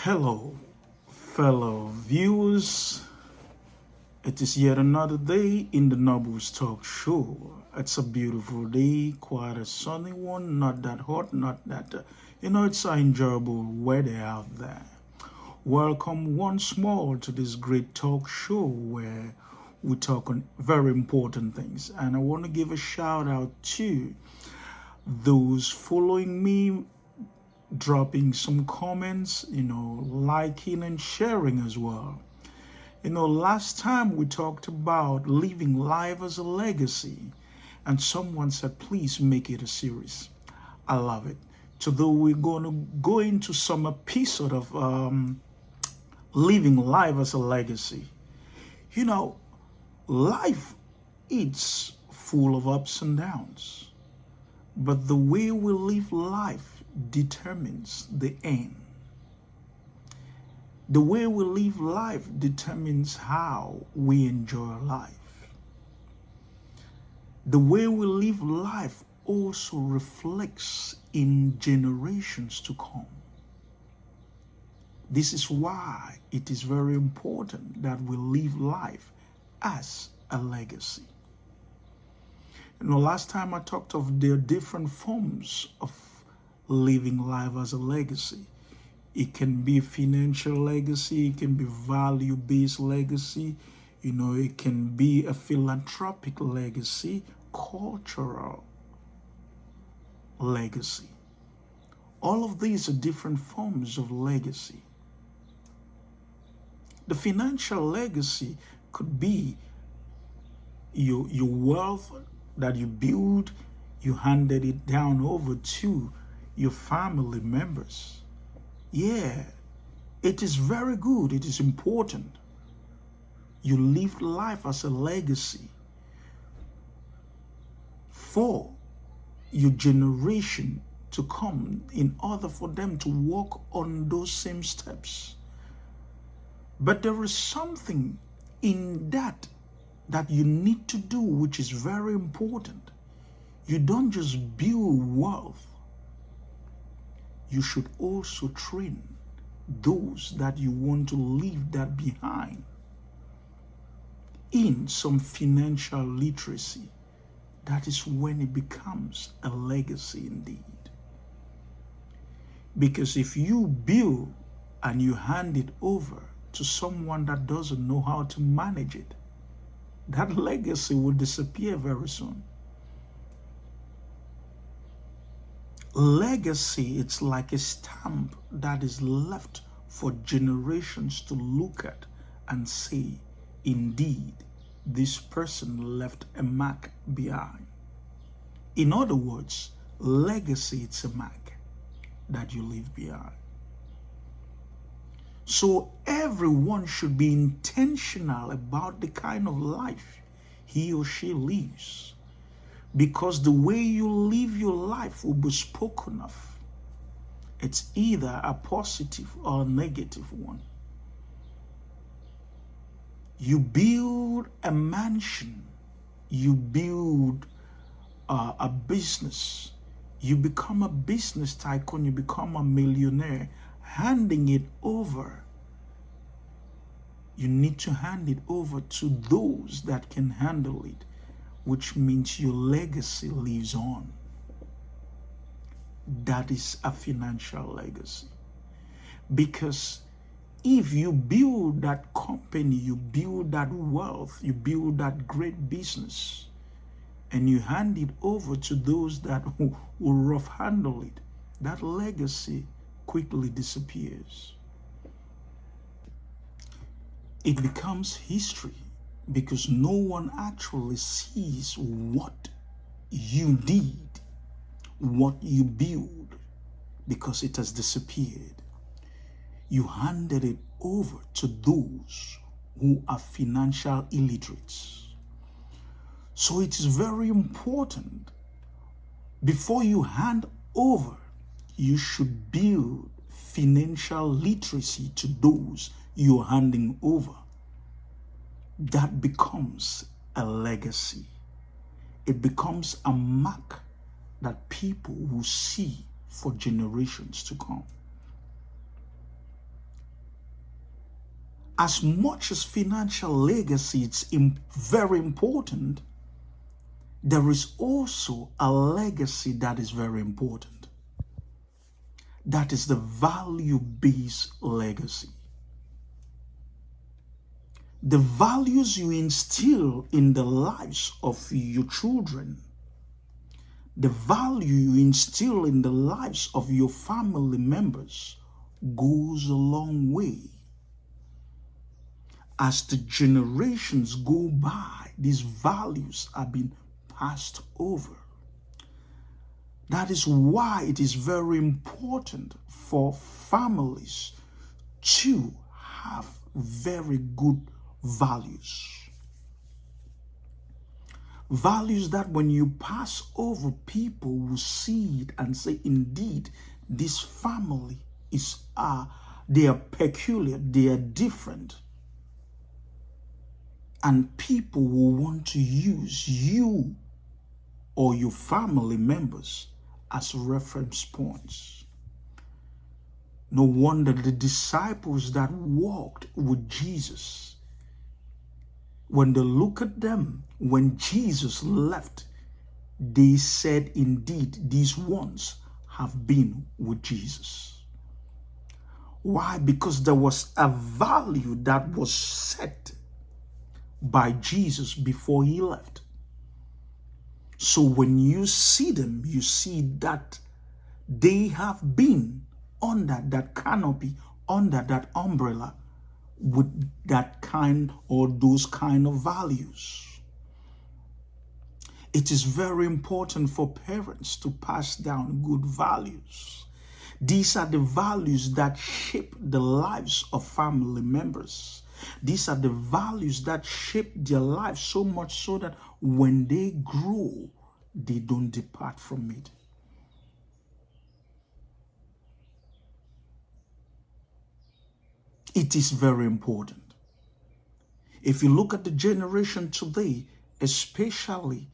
Hello, fellow viewers. It is yet another day in the Nobles Talk Show. It's a beautiful day, quite a sunny one, not that hot, not that, it's an enjoyable weather out there. Welcome once more to this great talk show where we talk on very important things. And I want to give a shout out to those following me, dropping some comments, liking and sharing as well. Last time we talked about living life as a legacy, and someone said, please make it a series. I love it. Today we're going to go into some episode of living life as a legacy. Life is full of ups and downs, but the way we live life determines the end. The way we live life determines how we enjoy life. The way we live life also reflects in generations to come. This is why it is very important that we live life as a legacy. Last time I talked of the different forms of living life as a legacy. It can be financial legacy, it can be value-based legacy, it can be a philanthropic legacy, cultural legacy. All of these are different forms of legacy. The financial legacy could be your wealth that you build, you handed it down over to your family members. Yeah, it is very good. It is important. You live life as a legacy for your generation to come in order for them to walk on those same steps. But there is something in that you need to do, which is very important. You don't just build wealth. You should also train those that you want to leave that behind in some financial literacy. That is when it becomes a legacy indeed. Because if you build and you hand it over to someone that doesn't know how to manage it, that legacy will disappear very soon. Legacy, it's like a stamp that is left for generations to look at and say, indeed, this person left a mark behind. In other words, legacy, it's a mark that you leave behind. So everyone should be intentional about the kind of life he or she lives. Because the way you live your life will be spoken of. It's either a positive or a negative one. You build a mansion, you build a business, you become a business tycoon, you become a millionaire, handing it over. You need to hand it over to those that can handle it, which means your legacy lives on. That is a financial legacy. Because if you build that company, you build that wealth, you build that great business, and you hand it over to those that will rough handle it, that legacy quickly disappears. It becomes history. Because no one actually sees what you did, what you built, because it has disappeared. You handed it over to those who are financial illiterates. So it is very important, before you hand over, you should build financial literacy to those you are handing over. That becomes a legacy. It becomes a mark that people will see for generations to come. as much as financial legacy is very important, there is also a legacy that is very important. That is the value-based legacy. The values you instill in the lives of your children, the value you instill in the lives of your family members goes a long way. As the generations go by, these values are being passed over. That is why it is very important for families to have very good values. Values that when you pass over, people will see it and say, indeed, this family is, they are peculiar, they are different. And people will want to use you or your family members as reference points. No wonder the disciples that walked with Jesus, when they look at them, when Jesus left, they said, indeed, these ones have been with Jesus. Why? Because there was a value that was set by Jesus before he left. So when you see them, you see that they have been under that canopy, under that umbrella, with that kind or those kind of values. It is very important for parents to pass down good values. These are the values that shape the lives of family members. These are the values that shape their lives so much so that when they grow, they don't depart from it. It is very important. If you look at the generation today, especially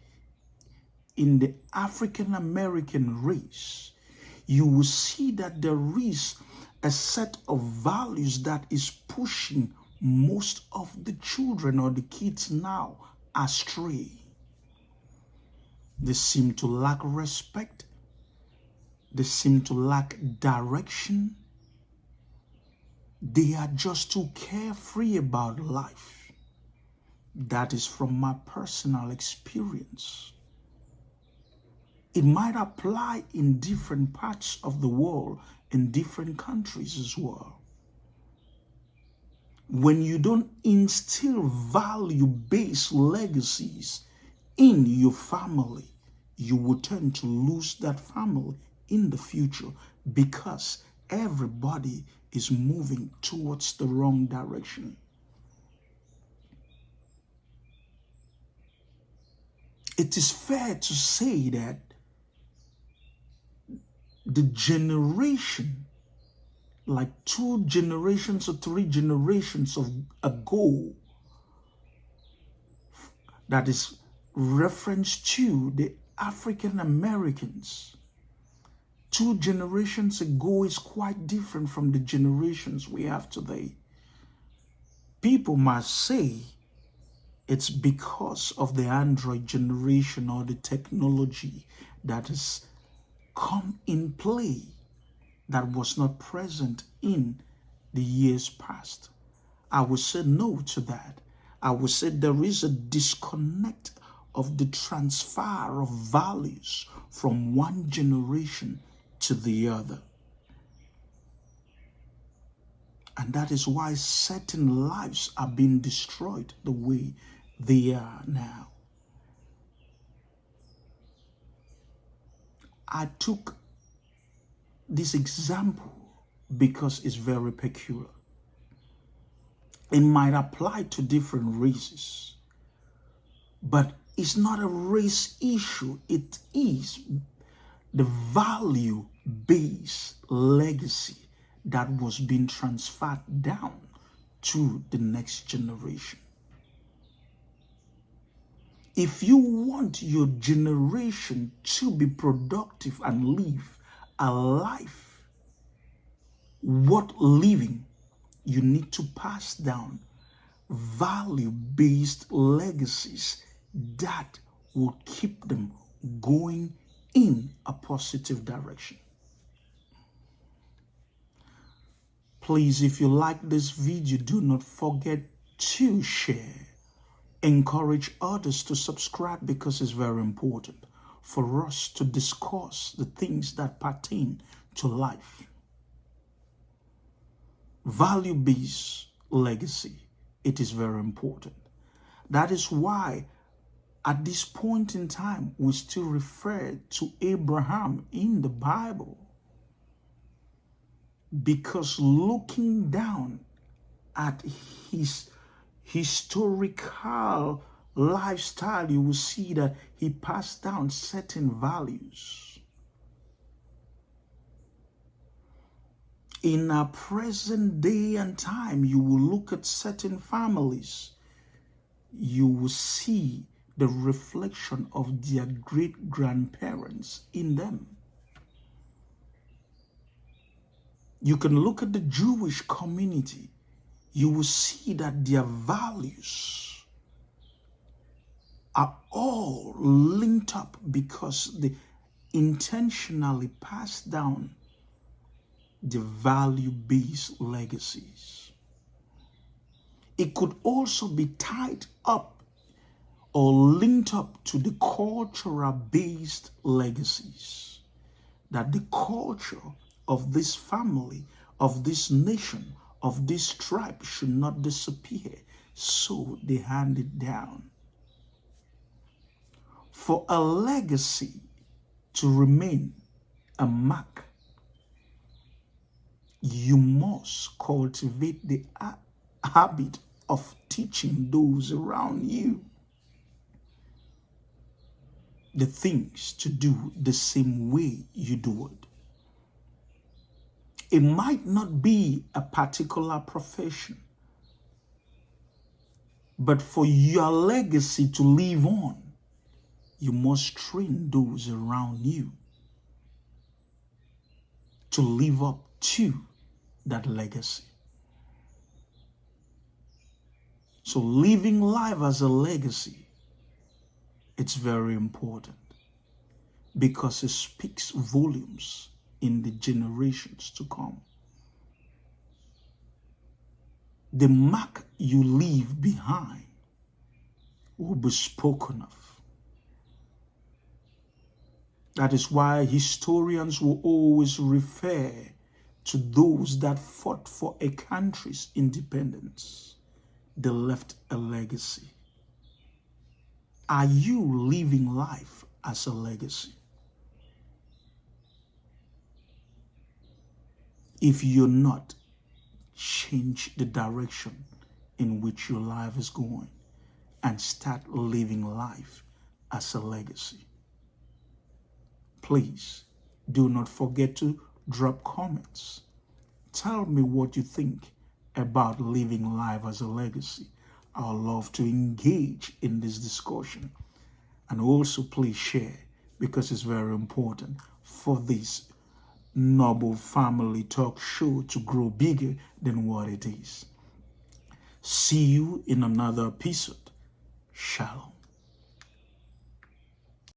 in the African American race, you will see that there is a set of values that is pushing most of the children or the kids now astray. They seem to lack respect. They seem to lack direction. They are just too carefree about life. That is from my personal experience. It might apply in different parts of the world, in different countries as well. When you don't instill value-based legacies in your family, you will tend to lose that family in the future because everybody is moving towards the wrong direction. It is fair to say that the generation, like 2 generations or 3 generations ago, that is reference to the African Americans, 2 generations ago is quite different from the generations we have today. People might say it's because of the Android generation or the technology that has come in play that was not present in the years past. I would say no to that. I would say there is a disconnect of the transfer of values from one generation to the other. And that is why certain lives are being destroyed the way they are now. I took this example because it's very peculiar. It might apply to different races, but it's not a race issue. It is the value-based legacy that was being transferred down to the next generation. If you want your generation to be productive and live a life worth living, You need to pass down value-based legacies that will keep them going in a positive direction. Please, if you like this video, do not forget to share. Encourage others to subscribe because it's very important for us to discuss the things that pertain to life. Value-based legacy, it is very important. That is why at this point in time, we still refer to Abraham in the Bible. Because looking down at his historical lifestyle, you will see that he passed down certain values. In our present day and time, you will look at certain families, you will see the reflection of their great-grandparents in them. You can look at the Jewish community, you will see that their values are all linked up because they intentionally pass down the value-based legacies. It could also be tied up or linked up to the cultural-based legacies, that the culture of this family, of this nation, of this tribe should not disappear, so they hand it down. For a legacy to remain a mark, you must cultivate the habit of teaching those around you the things to do the same way you do it. It might not be a particular profession, but for your legacy to live on, you must train those around you to live up to that legacy. So living life as a legacy, it's very important because it speaks volumes in the generations to come. The mark you leave behind will be spoken of. That is why historians will always refer to those that fought for a country's independence. They left a legacy. Are you living life as a legacy? If you're not, change the direction in which your life is going and start living life as a legacy. Please do not forget to drop comments. Tell me what you think about living life as a legacy. I'd love to engage in this discussion. And also please share because it's very important for this Noble Family Talk show to grow bigger than what it is. See you in another episode. Shalom.